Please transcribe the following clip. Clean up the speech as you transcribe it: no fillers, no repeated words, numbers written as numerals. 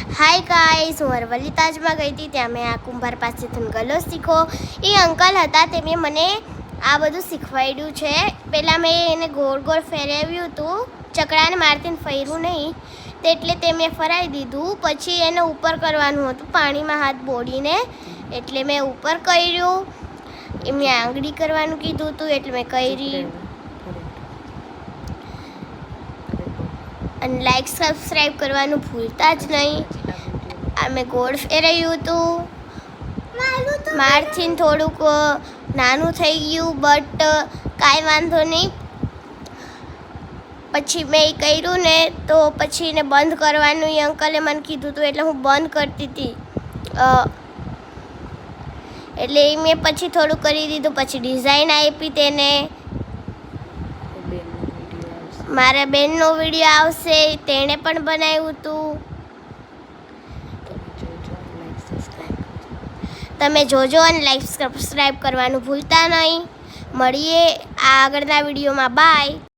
hi guys હું અરવલ્લી તાજમાં ગઈ હતી ત્યાં મેં આ કુંભાર પાસેથી ગલો શીખો એ અંકલ હતા તેમને મને આ બધું શીખવાડ્યું છે પહેલાં મેં એને ગોળ ગોળ ફેરવ્યું હતું ચકડાને મારતીને ફર્યું નહીં એટલે તે મેં ફરાવી દીધું પછી એને ઉપર કરવાનું હતું પાણીમાં હાથ બોળીને એટલે મેં ઉપર કર્યું એમને આંગળી કરવાનું કીધું હતું એટલે મેં કરી અને લાઈક સબસ્ક્રાઈબ કરવાનું ભૂલતા જ નહીં આ મેં ગોળ ફેરવ્યું હતું મારથી થોડુંક નાનું થઈ ગયું બટ કાંઈ વાંધો નહીં પછી મેં એ કર્યું ને તો પછી એને બંધ કરવાનું એ અંકલે મને કીધું હતું એટલે હું બંધ કરતી હતી એટલે એ મેં પછી થોડું કરી દીધું પછી ડિઝાઇન આપી તેને મારા બેનનો વિડીયો આવશે તેણે પણ બનાવ્યું હતું તમે જોજો અને લાઈક સબસ્ક્રાઈબ કરવાનું ભૂલતા નહીં મળીએ આ આગળના વિડીયોમાં બાય